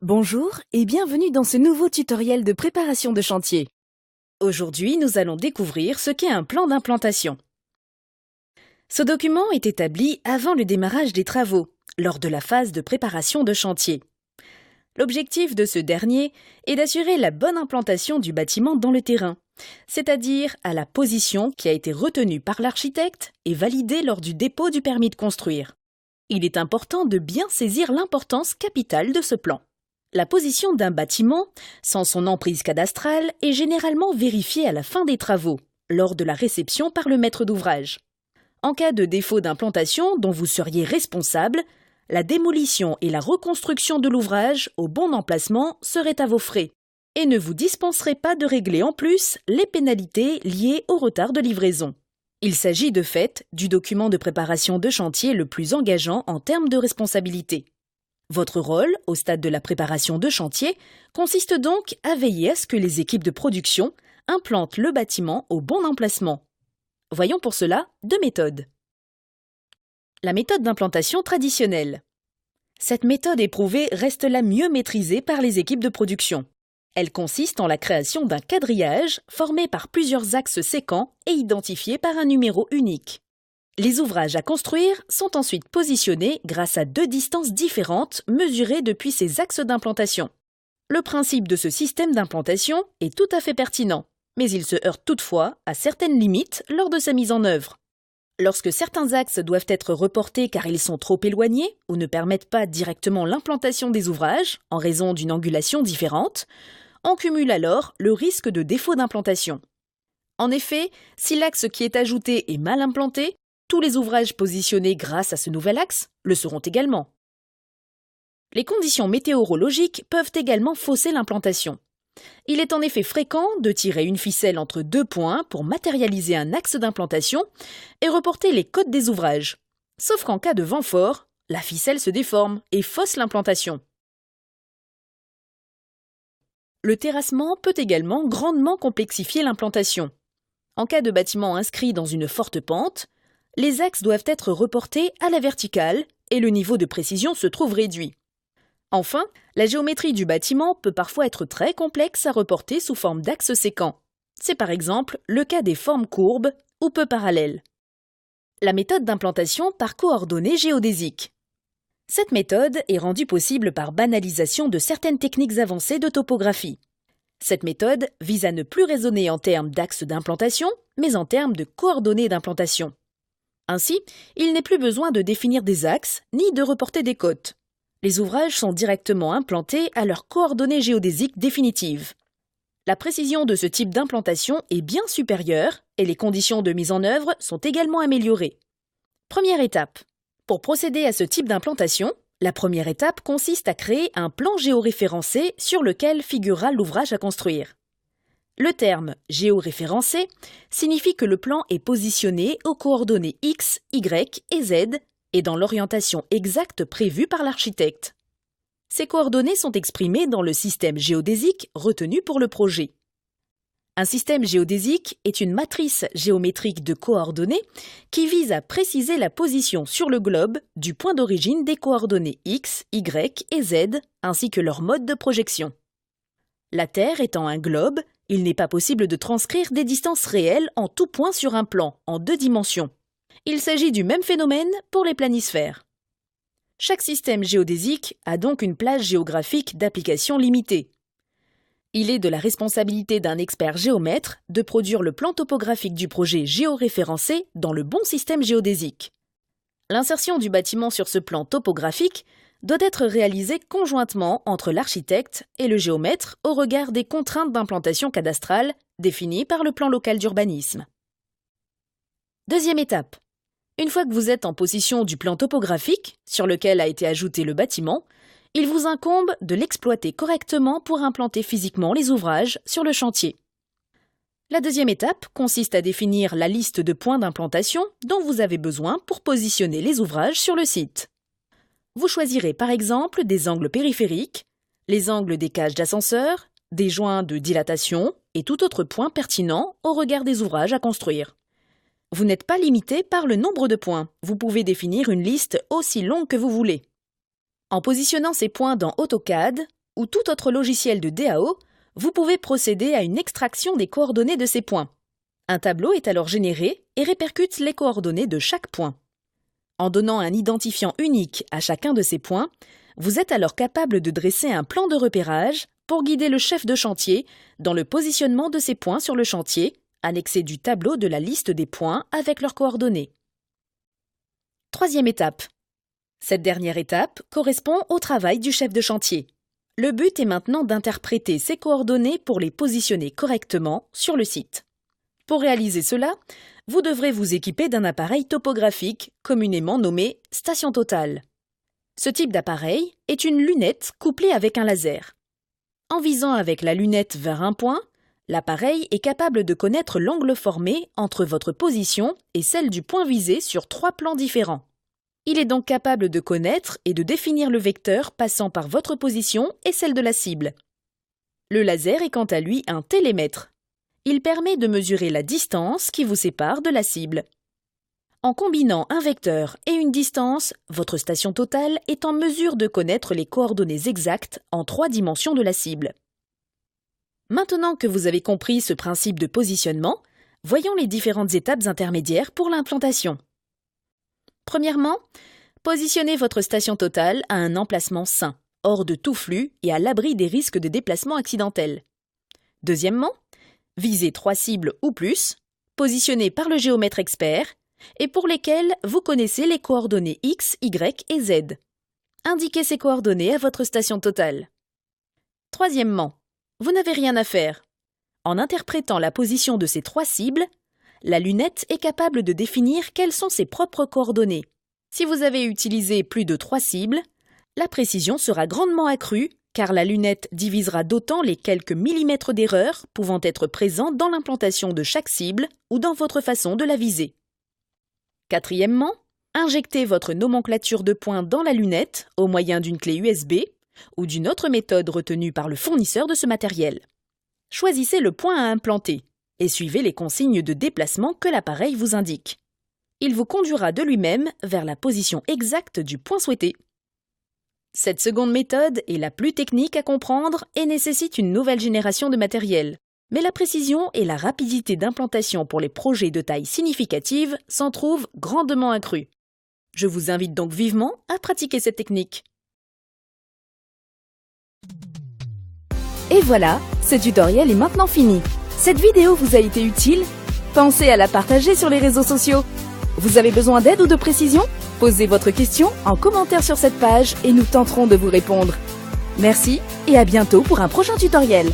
Bonjour et bienvenue dans ce nouveau tutoriel de préparation de chantier. Aujourd'hui, nous allons découvrir ce qu'est un plan d'implantation. Ce document est établi avant le démarrage des travaux, lors de la phase de préparation de chantier. L'objectif de ce dernier est d'assurer la bonne implantation du bâtiment dans le terrain, c'est-à-dire à la position qui a été retenue par l'architecte et validée lors du dépôt du permis de construire. Il est important de bien saisir l'importance capitale de ce plan. La position d'un bâtiment, sans son emprise cadastrale, est généralement vérifiée à la fin des travaux, lors de la réception par le maître d'ouvrage. En cas de défaut d'implantation dont vous seriez responsable, la démolition et la reconstruction de l'ouvrage au bon emplacement seraient à vos frais et ne vous dispenserez pas de régler en plus les pénalités liées au retard de livraison. Il s'agit de fait du document de préparation de chantier le plus engageant en termes de responsabilité. Votre rôle, au stade de la préparation de chantier, consiste donc à veiller à ce que les équipes de production implantent le bâtiment au bon emplacement. Voyons pour cela deux méthodes. La méthode d'implantation traditionnelle. Cette méthode éprouvée reste la mieux maîtrisée par les équipes de production. Elle consiste en la création d'un quadrillage formé par plusieurs axes séquents et identifiés par un numéro unique. Les ouvrages à construire sont ensuite positionnés grâce à deux distances différentes mesurées depuis ces axes d'implantation. Le principe de ce système d'implantation est tout à fait pertinent, mais il se heurte toutefois à certaines limites lors de sa mise en œuvre. Lorsque certains axes doivent être reportés car ils sont trop éloignés ou ne permettent pas directement l'implantation des ouvrages en raison d'une angulation différente, on cumule alors le risque de défaut d'implantation. En effet, si l'axe qui est ajouté est mal implanté, tous les ouvrages positionnés grâce à ce nouvel axe le seront également. Les conditions météorologiques peuvent également fausser l'implantation. Il est en effet fréquent de tirer une ficelle entre deux points pour matérialiser un axe d'implantation et reporter les côtes des ouvrages. Sauf qu'en cas de vent fort, la ficelle se déforme et fausse l'implantation. Le terrassement peut également grandement complexifier l'implantation. En cas de bâtiment inscrit dans une forte pente, les axes doivent être reportés à la verticale et le niveau de précision se trouve réduit. Enfin, la géométrie du bâtiment peut parfois être très complexe à reporter sous forme d'axes séquents. C'est par exemple le cas des formes courbes ou peu parallèles. La méthode d'implantation par coordonnées géodésiques. Cette méthode est rendue possible par banalisation de certaines techniques avancées de topographie. Cette méthode vise à ne plus raisonner en termes d'axes d'implantation, mais en termes de coordonnées d'implantation. Ainsi, il n'est plus besoin de définir des axes ni de reporter des côtes. Les ouvrages sont directement implantés à leurs coordonnées géodésiques définitives. La précision de ce type d'implantation est bien supérieure et les conditions de mise en œuvre sont également améliorées. Première étape. Pour procéder à ce type d'implantation, la première étape consiste à créer un plan géoréférencé sur lequel figurera l'ouvrage à construire. Le terme « géoréférencé » signifie que le plan est positionné aux coordonnées X, Y et Z et dans l'orientation exacte prévue par l'architecte. Ces coordonnées sont exprimées dans le système géodésique retenu pour le projet. Un système géodésique est une matrice géométrique de coordonnées qui vise à préciser la position sur le globe du point d'origine des coordonnées X, Y et Z ainsi que leur mode de projection. La Terre étant un globe, il n'est pas possible de transcrire des distances réelles en tout point sur un plan, en deux dimensions. Il s'agit du même phénomène pour les planisphères. Chaque système géodésique a donc une plage géographique d'application limitée. Il est de la responsabilité d'un expert géomètre de produire le plan topographique du projet géoréférencé dans le bon système géodésique. L'insertion du bâtiment sur ce plan topographique doit être réalisée conjointement entre l'architecte et le géomètre au regard des contraintes d'implantation cadastrale définies par le plan local d'urbanisme. Deuxième étape. Une fois que vous êtes en possession du plan topographique sur lequel a été ajouté le bâtiment, il vous incombe de l'exploiter correctement pour implanter physiquement les ouvrages sur le chantier. La deuxième étape consiste à définir la liste de points d'implantation dont vous avez besoin pour positionner les ouvrages sur le site. Vous choisirez par exemple des angles périphériques, les angles des cages d'ascenseur, des joints de dilatation et tout autre point pertinent au regard des ouvrages à construire. Vous n'êtes pas limité par le nombre de points, vous pouvez définir une liste aussi longue que vous voulez. En positionnant ces points dans AutoCAD ou tout autre logiciel de DAO, vous pouvez procéder à une extraction des coordonnées de ces points. Un tableau est alors généré et répercute les coordonnées de chaque point. En donnant un identifiant unique à chacun de ces points, vous êtes alors capable de dresser un plan de repérage pour guider le chef de chantier dans le positionnement de ces points sur le chantier, annexé du tableau de la liste des points avec leurs coordonnées. Troisième étape. Cette dernière étape correspond au travail du chef de chantier. Le but est maintenant d'interpréter ces coordonnées pour les positionner correctement sur le site. Pour réaliser cela, vous devrez vous équiper d'un appareil topographique communément nommé station totale. Ce type d'appareil est une lunette couplée avec un laser. En visant avec la lunette vers un point, l'appareil est capable de connaître l'angle formé entre votre position et celle du point visé sur 3 plans différents. Il est donc capable de connaître et de définir le vecteur passant par votre position et celle de la cible. Le laser est quant à lui un télémètre. Il permet de mesurer la distance qui vous sépare de la cible. En combinant un vecteur et une distance, votre station totale est en mesure de connaître les coordonnées exactes en 3 dimensions de la cible. Maintenant que vous avez compris ce principe de positionnement, voyons les différentes étapes intermédiaires pour l'implantation. Premièrement, positionnez votre station totale à un emplacement sain, hors de tout flux et à l'abri des risques de déplacement accidentel. Deuxièmement, visez 3 cibles ou plus, positionnées par le géomètre expert, et pour lesquelles vous connaissez les coordonnées X, Y et Z. Indiquez ces coordonnées à votre station totale. Troisièmement, vous n'avez rien à faire. En interprétant la position de ces 3 cibles, la lunette est capable de définir quelles sont ses propres coordonnées. Si vous avez utilisé plus de 3 cibles, la précision sera grandement accrue car la lunette divisera d'autant les quelques millimètres d'erreur pouvant être présents dans l'implantation de chaque cible ou dans votre façon de la viser. Quatrièmement, injectez votre nomenclature de points dans la lunette au moyen d'une clé USB ou d'une autre méthode retenue par le fournisseur de ce matériel. Choisissez le point à implanter et suivez les consignes de déplacement que l'appareil vous indique. Il vous conduira de lui-même vers la position exacte du point souhaité. Cette seconde méthode est la plus technique à comprendre et nécessite une nouvelle génération de matériel. Mais la précision et la rapidité d'implantation pour les projets de taille significative s'en trouvent grandement accrues. Je vous invite donc vivement à pratiquer cette technique. Et voilà, ce tutoriel est maintenant fini. Cette vidéo vous a été utile? Pensez à la partager sur les réseaux sociaux. Vous avez besoin d'aide ou de précision? Posez votre question en commentaire sur cette page et nous tenterons de vous répondre. Merci et à bientôt pour un prochain tutoriel.